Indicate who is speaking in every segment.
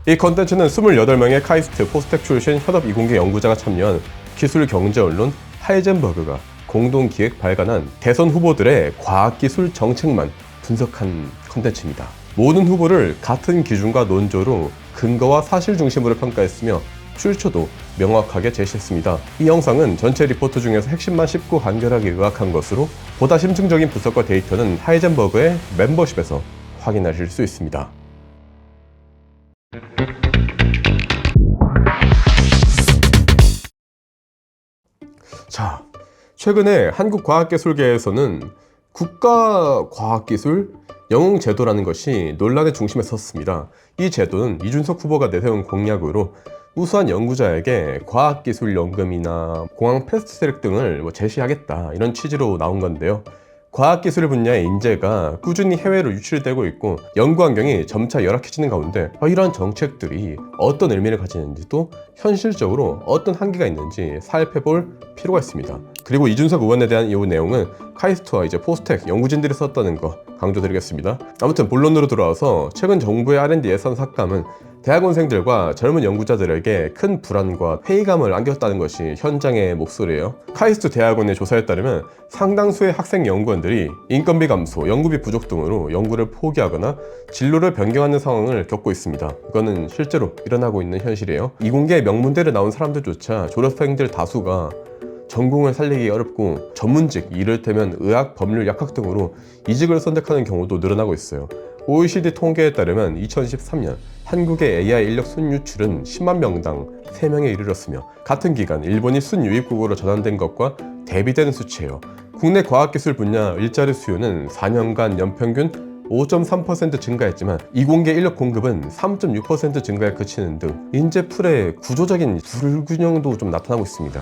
Speaker 1: 이 컨텐츠는 28명의 카이스트 포스텍 출신 현업 이공계 연구자가 참여한 기술 경제 언론 하이젠버그가 공동 기획 발간한 대선 후보들의 과학기술 정책만 분석한 컨텐츠입니다. 모든 후보를 같은 기준과 논조로 근거와 사실 중심으로 평가했으며 출처도 명확하게 제시했습니다. 이 영상은 전체 리포트 중에서 핵심만 짚고 간결하게 요약한 것으로 보다 심층적인 분석과 데이터는 하이젠버그의 멤버십에서 확인하실 수 있습니다. 자, 최근에 한국과학기술계에서는 국가과학기술 영웅제도라는 것이 논란의 중심에 섰습니다. 이 제도는 이준석 후보가 내세운 공약으로 우수한 연구자에게 과학기술연금이나 공항 패스트트랙 등을 제시하겠다, 이런 취지로 나온 건데요. 과학기술 분야의 인재가 꾸준히 해외로 유출되고 있고 연구 환경이 점차 열악해지는 가운데 이러한 정책들이 어떤 의미를 가지는지도 현실적으로 어떤 한계가 있는지 살펴볼 필요가 있습니다. 그리고 이준석 의원에 대한 이 내용은 카이스트와 이제 포스텍 연구진들이 썼다는 거 강조드리겠습니다. 아무튼 본론으로 돌아와서 최근 정부의 R&D 예산 삭감은 대학원생들과 젊은 연구자들에게 큰 불안과 회의감을 안겼다는 것이 현장의 목소리예요. 카이스트 대학원의 조사에 따르면 상당수의 학생 연구원들이 인건비 감소, 연구비 부족 등으로 연구를 포기하거나 진로를 변경하는 상황을 겪고 있습니다. 이거는 실제로 일어나고 있는 현실이에요. 이공계 명문대를 나온 사람들조차 졸업생들 다수가 전공을 살리기 어렵고 전문직, 이를테면 의학, 법률, 약학 등으로 이직을 선택하는 경우도 늘어나고 있어요. OECD 통계에 따르면 2013년 한국의 AI 인력 순유출은 10만 명당 3명에 이르렀으며 같은 기간 일본이 순유입국으로 전환된 것과 대비되는 수치예요. 국내 과학기술 분야 일자리 수요는 4년간 연평균 5.3% 증가했지만 이공계 인력 공급은 3.6% 증가에 그치는 등 인재풀의 구조적인 불균형도 좀 나타나고 있습니다.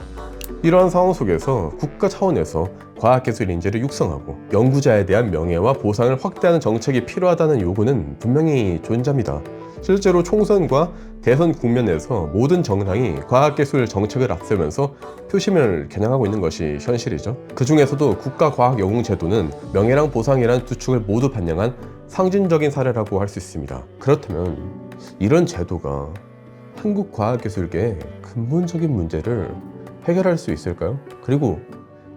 Speaker 1: 이러한 상황 속에서 국가 차원에서 과학기술 인재를 육성하고 연구자에 대한 명예와 보상을 확대하는 정책이 필요하다는 요구는 분명히 존재합니다. 실제로 총선과 대선 국면에서 모든 정당이 과학기술 정책을 앞세우면서 표심을 겨냥하고 있는 것이 현실이죠. 그 중에서도 국가과학영웅제도는 명예랑 보상이라는 두 축을 모두 반영한 상징적인 사례라고 할 수 있습니다. 그렇다면 이런 제도가 한국 과학기술계의 근본적인 문제를 해결할 수 있을까요? 그리고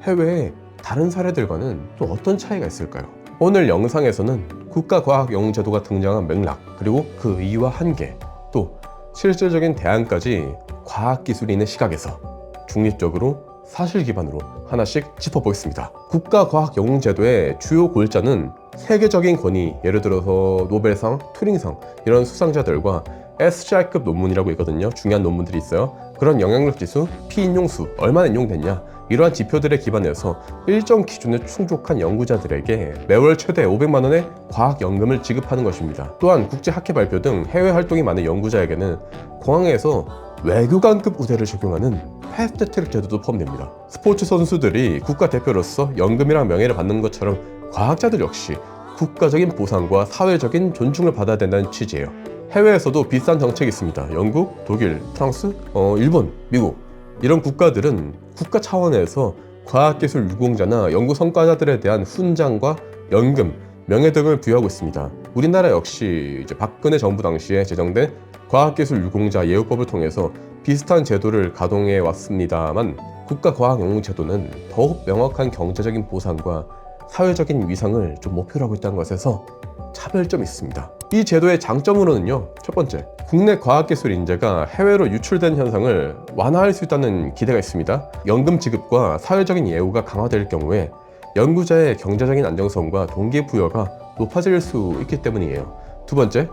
Speaker 1: 해외의 다른 사례들과는 또 어떤 차이가 있을까요? 오늘 영상에서는 국가과학영웅제도가 등장한 맥락, 그리고 그 이유와 한계, 또 실질적인 대안까지 과학기술인의 시각에서 중립적으로 사실 기반으로 하나씩 짚어보겠습니다. 국가과학영웅제도의 주요 골자는 세계적인 권위, 예를 들어서 노벨상, 튜링상 이런 수상자들과 SCI급 논문이라고 있거든요. 중요한 논문들이 있어요. 그런 영향력 지수, 피인용수, 얼마나 인용됐냐, 이러한 지표들에 기반해서 일정 기준에 충족한 연구자들에게 매월 최대 500만 원의 과학연금을 지급하는 것입니다. 또한 국제학회 발표 등 해외 활동이 많은 연구자에게는 공항에서 외교관급 우대를 적용하는 패스트트랙 제도도 포함됩니다. 스포츠 선수들이 국가대표로서 연금이랑 명예를 받는 것처럼 과학자들 역시 국가적인 보상과 사회적인 존중을 받아야 된다는 취지예요. 해외에서도 비슷한 정책이 있습니다. 영국, 독일, 프랑스, 일본, 미국 이런 국가들은 국가 차원에서 과학기술 유공자나 연구 성과자들에 대한 훈장과 연금, 명예 등을 부여하고 있습니다. 우리나라 역시 이제 박근혜 정부 당시에 제정된 과학기술 유공자 예우법을 통해서 비슷한 제도를 가동해 왔습니다만 국가과학영웅제도는 더욱 명확한 경제적인 보상과 사회적인 위상을 좀 목표로 하고 있다는 것에서 차별점이 있습니다. 이 제도의 장점으로는요, 첫 번째, 국내 과학기술 인재가 해외로 유출된 현상을 완화할 수 있다는 기대가 있습니다. 연금 지급과 사회적인 예우가 강화될 경우에 연구자의 경제적인 안정성과 동기부여가 높아질 수 있기 때문이에요. 두 번째,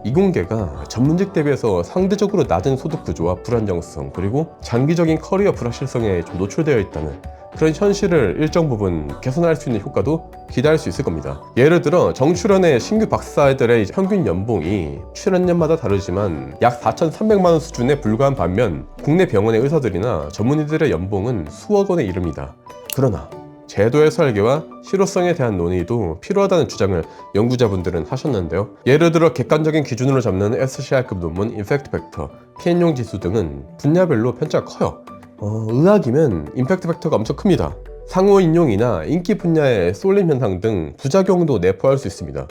Speaker 1: 이공계가 전문직 대비해서 상대적으로 낮은 소득 구조와 불안정성, 그리고 장기적인 커리어 불확실성에 좀 노출되어 있다는 그런 현실을 일정 부분 개선할 수 있는 효과도 기대할 수 있을 겁니다. 예를 들어 정출연의 신규 박사들의 평균 연봉이 출연년마다 다르지만 약 4,300만 원 수준에 불과한 반면 국내 병원의 의사들이나 전문의들의 연봉은 수억 원에 이릅니다. 그러나 제도의 설계와 실효성에 대한 논의도 필요하다는 주장을 연구자분들은 하셨는데요. 예를 들어 객관적인 기준으로 잡는 SCI급 논문, 임팩트 팩터, 피해용 지수 등은 분야별로 편차가 커요. 의학이면 임팩트 팩터가 엄청 큽니다. 상호 인용이나 인기 분야의 쏠림 현상 등 부작용도 내포할 수 있습니다.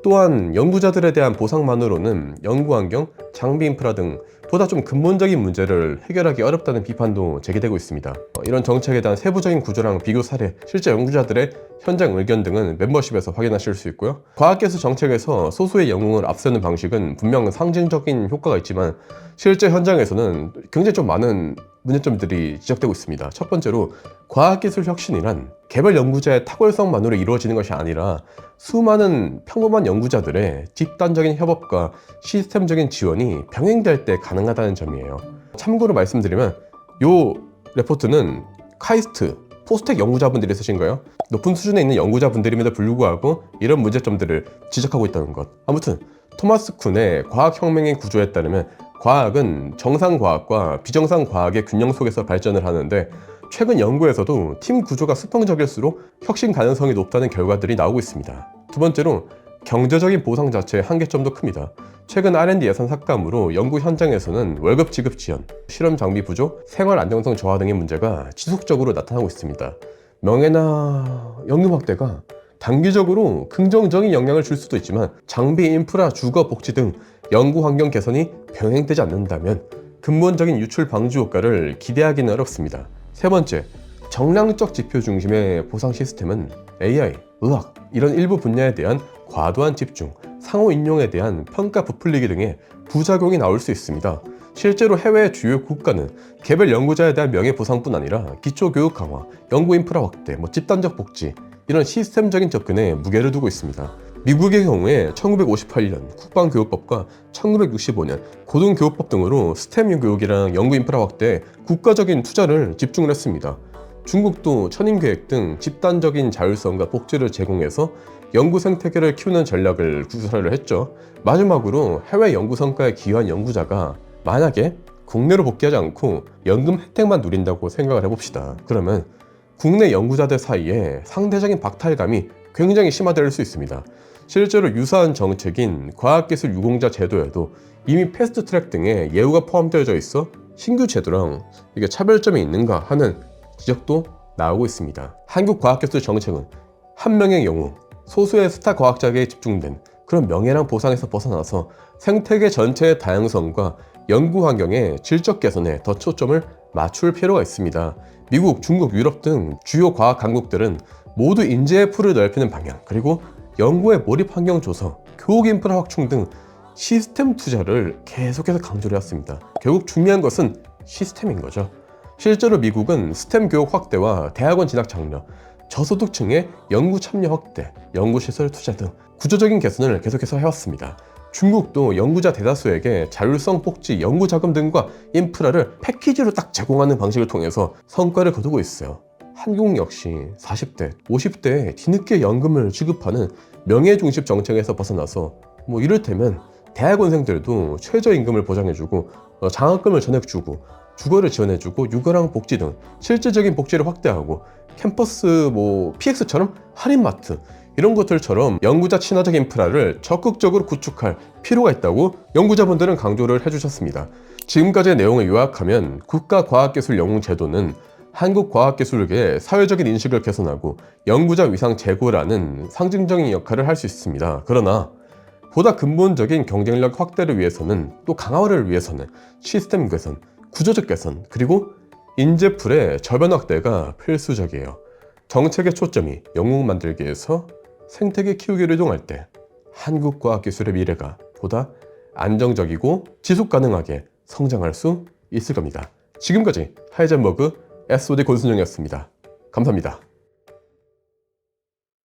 Speaker 1: 또한 연구자들에 대한 보상만으로는 연구환경, 장비 인프라 등 보다 좀 근본적인 문제를 해결하기 어렵다는 비판도 제기되고 있습니다. 이런 정책에 대한 세부적인 구조랑 비교 사례, 실제 연구자들의 현장 의견 등은 멤버십에서 확인하실 수 있고요. 과학기술 정책에서 소수의 영웅을 앞세우는 방식은 분명 상징적인 효과가 있지만 실제 현장에서는 굉장히 좀 많은 문제점들이 지적되고 있습니다. 첫 번째로 과학기술 혁신이란 개별 연구자의 탁월성만으로 이루어지는 것이 아니라 수많은 평범한 연구자들의 집단적인 협업과 시스템적인 지원이 병행될 때 가능하다는 점이에요. 참고로 말씀드리면 이 레포트는 카이스트, 포스텍 연구자분들이 쓰신 거예요. 높은 수준에 있는 연구자분들임에도 불구하고 이런 문제점들을 지적하고 있다는 것. 아무튼 토마스 쿤의 과학혁명의 구조에 따르면 과학은 정상과학과 비정상과학의 균형 속에서 발전을 하는데 최근 연구에서도 팀 구조가 수평적일수록 혁신 가능성이 높다는 결과들이 나오고 있습니다. 두 번째로 경제적인 보상 자체의 한계점도 큽니다. 최근 R&D 예산 삭감으로 연구 현장에서는 월급 지급 지연, 실험 장비 부족, 생활 안정성 저하 등의 문제가 지속적으로 나타나고 있습니다. 명예나 연금 확대가 단기적으로 긍정적인 영향을 줄 수도 있지만 장비, 인프라, 주거, 복지 등 연구 환경 개선이 병행되지 않는다면 근본적인 유출 방지 효과를 기대하기는 어렵습니다. 세 번째, 정량적 지표 중심의 보상 시스템은 AI, 의학 이런 일부 분야에 대한 과도한 집중, 상호 인용에 대한 평가 부풀리기 등의 부작용이 나올 수 있습니다. 실제로 해외 주요 국가는 개별 연구자에 대한 명예보상뿐 아니라 기초교육 강화, 연구 인프라 확대, 집단적 복지 이런 시스템적인 접근에 무게를 두고 있습니다. 미국의 경우에 1958년 국방교육법과 1965년 고등교육법 등으로 스템 교육이랑 연구 인프라 확대에 국가적인 투자를 집중을 했습니다. 중국도 천인계획 등 집단적인 자율성과 복지를 제공해서 연구 생태계를 키우는 전략을 구사를 했죠. 마지막으로 해외 연구 성과에 기여한 연구자가 만약에 국내로 복귀하지 않고 연금 혜택만 누린다고 생각을 해봅시다. 그러면 국내 연구자들 사이에 상대적인 박탈감이 굉장히 심화될 수 있습니다. 실제로 유사한 정책인 과학기술 유공자 제도에도 이미 패스트트랙 등의 예우가 포함되어 있어 신규 제도랑 이게 차별점이 있는가 하는 지적도 나오고 있습니다. 한국 과학기술 정책은 한 명의 영웅, 소수의 스타 과학자에게 집중된 그런 명예랑 보상에서 벗어나서 생태계 전체의 다양성과 연구 환경의 질적 개선에 더 초점을 맞출 필요가 있습니다. 미국, 중국, 유럽 등 주요 과학 강국들은 모두 인재의 풀을 넓히는 방향, 그리고 연구의 몰입 환경 조성, 교육 인프라 확충 등 시스템 투자를 계속해서 강조를 해왔습니다. 결국 중요한 것은 시스템인 거죠. 실제로 미국은 스템 교육 확대와 대학원 진학 장려, 저소득층의 연구 참여 확대, 연구시설 투자 등 구조적인 개선을 계속해서 해왔습니다. 중국도 연구자 대다수에게 자율성 복지, 연구 자금 등과 인프라를 패키지로 딱 제공하는 방식을 통해서 성과를 거두고 있어요. 한국 역시 40대, 50대에 뒤늦게 연금을 지급하는 명예중심 정책에서 벗어나서 이를테면 대학원생들도 최저임금을 보장해주고 장학금을 전액주고 주거를 지원해주고 육아랑 복지 등 실질적인 복지를 확대하고 캠퍼스 PX처럼 할인마트 이런 것들처럼 연구자 친화적 인프라를 적극적으로 구축할 필요가 있다고 연구자분들은 강조를 해주셨습니다. 지금까지의 내용을 요약하면 국가과학기술 영웅제도는 한국 과학기술계의 사회적인 인식을 개선하고 연구자 위상 제고라는 상징적인 역할을 할 수 있습니다. 그러나 보다 근본적인 경쟁력 확대를 위해서는 또 강화를 위해서는 시스템 개선, 구조적 개선, 그리고 인재풀의 저변 확대가 필수적이에요. 정책의 초점이 영웅 만들기에서 생태계 키우기로 이동할 때 한국 과학기술의 미래가 보다 안정적이고 지속 가능하게 성장할 수 있을 겁니다. 지금까지 하이젠버그 SOD 권순영이었습니다. 감사합니다.